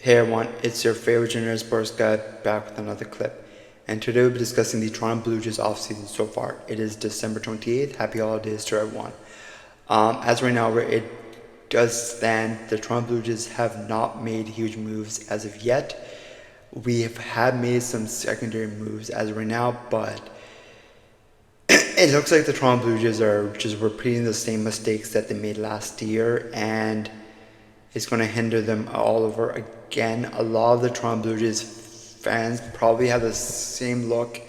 Hey everyone, it's your favorite junior sports guy back with another clip. And today we'll be discussing the Toronto Blue Jays offseason so far. It is December 28th. Happy holidays to everyone. As right now, where it does stand, the Toronto Blue Jays have not made huge moves as of yet. We have made some secondary moves as of right now, but it looks like the Toronto Blue Jays are just repeating the same mistakes that they made last year, and it's going to hinder them all over again. A lot of the Toronto Blue Jays fans probably have the same look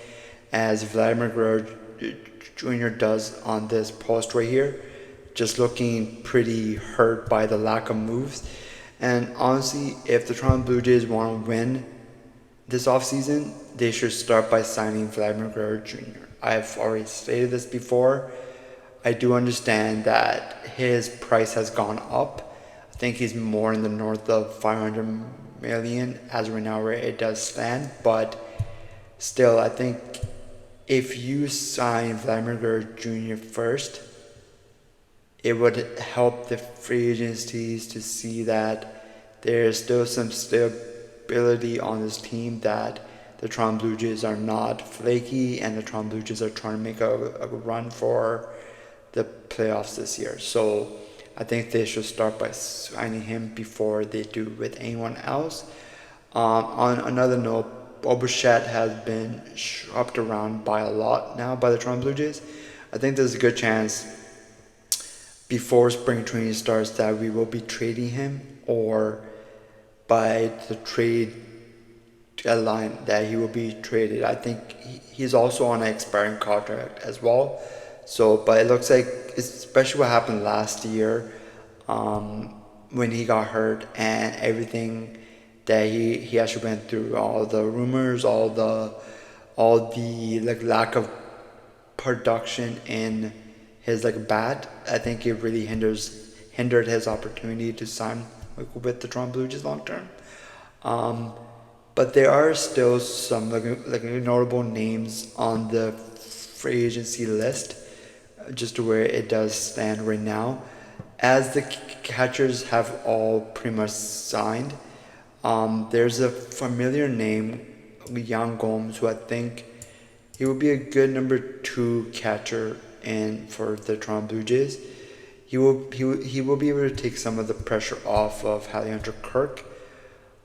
as Vladimir Guerrero Jr. does on this post right here, just looking pretty hurt by the lack of moves. And honestly, if the Toronto Blue Jays want to win this offseason, they should start by signing Vladimir Guerrero Jr. I've already stated this before. I do understand that his price has gone up. I think he's more in the north of 500 million as right now where it does stand, but still, I think if you sign Vladimir Guerrero Jr. first, it would help the free agencies to see that there's still some stability on this team, that the Toronto Blue Jays are not flaky and the Toronto Blue Jays are trying to make a run for the playoffs this year. So I think they should start by signing him before they do with anyone else. On another note, Bo Bichette has been shopped around by a lot now by the Toronto Blue Jays. I think there's a good chance before spring training starts that we will be trading him, or by the trade deadline that he will be traded. I think he's also on an expiring contract as well. So, but it looks like, especially what happened last year, when he got hurt and everything that he actually went through, all the rumors, all the like lack of production in his like bat. I think it really hindered his opportunity to sign with the Toronto Blue Jays long term. But there are still some like notable names on the free agency list, just to where it does stand right now. As the catchers have all pretty much signed, there's a familiar name, Yan Gomes, who I think he will be a good number 2 catcher in for the Toronto Blue Jays. He will be able to take some of the pressure off of Hunter Kirk.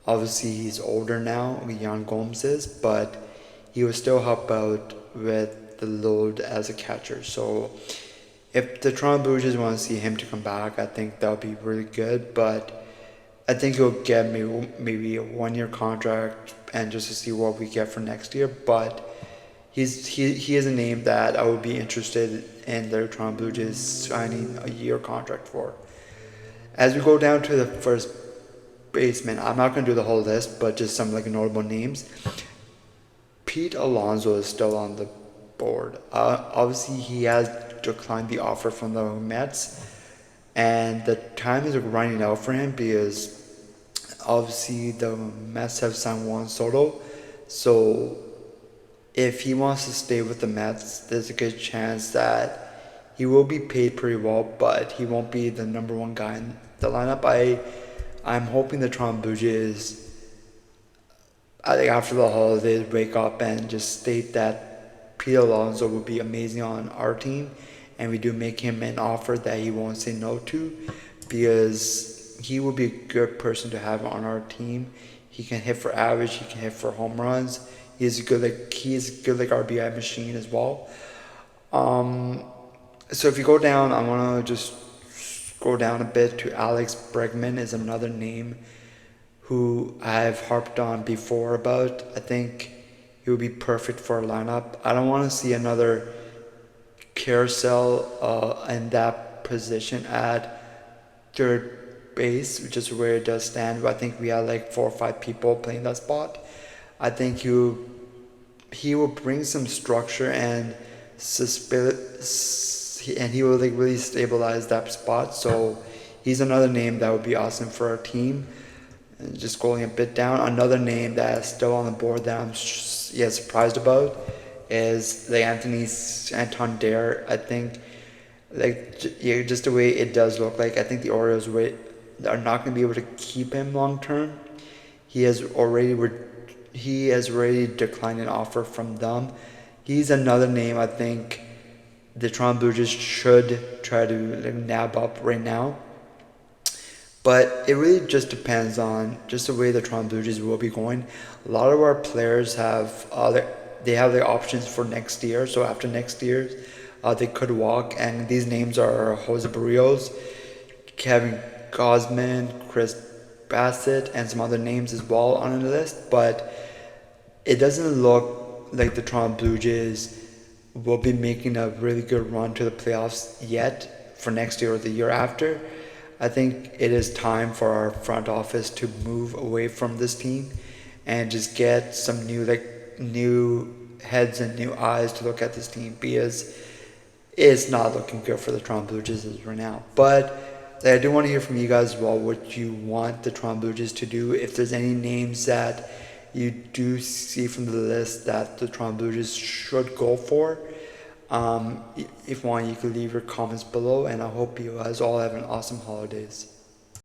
Obviously, he's older now, Yan Gomes is, but he will still help out with the load as a catcher. So if the Toronto Blue Jays want to see him to come back, I think that'll be really good. But I think he'll get maybe a 1-year contract and just to see what we get for next year. But he is a name that I would be interested in the Toronto Blue Jays signing a year contract for. As we go down to the first baseman, I'm not going to do the whole list, but just some like notable names. Pete Alonso is still on the board. Obviously, he has declined the offer from the Mets, and the time is running out for him because obviously the Mets have signed Juan Soto. So if he wants to stay with the Mets, there's a good chance that he will be paid pretty well, but he won't be the number 1 guy in the lineup. I'm hoping the Toronto Blue Jays, I think after the holidays, wake up and just state that Pete Alonso would be amazing on our team, and we do make him an offer that he won't say no to, because he will be a good person to have on our team. He can hit for average, he can hit for home runs. He's a good RBI machine as well. So if you go down, I want to just go down a bit to Alex Bregman is another name who I've harped on before about. I think he would be perfect for a lineup. I don't want to see another carousel in that position at third base, which is where it does stand. I think we have like 4 or 5 people playing that spot. I think he will bring some structure and and he will like really stabilize that spot. So he's another name that would be awesome for our team. And just going a bit down, another name that is still on the board that I'm surprised about is like Anthony Santander. I think just the way it does look like, I think the Orioles are not going to be able to keep him long term. He has already he has already declined an offer from them. He's another name I think the Toronto Blue Jays should try to like, nab up right now. But it really just depends on just the way the Toronto Blue Jays will be going. A lot of our players have they have the options for next year. So after next year, they could walk, and these names are Jose Barrios, Kevin Gosman, Chris Bassett, and some other names as well on the list. But it doesn't look like the Toronto Blue Jays will be making a really good run to the playoffs yet for next year or the year after. I think it is time for our front office to move away from this team and just get some new heads and new eyes to look at this team, because it's not looking good for the Toronto Blue Jays right now. But I do want to hear from you guys as well what you want the Toronto Blue Jays to do. If there's any names that you do see from the list that the Toronto Blue Jays should go for, if you want, you can leave your comments below, and I hope you guys all have an awesome holidays.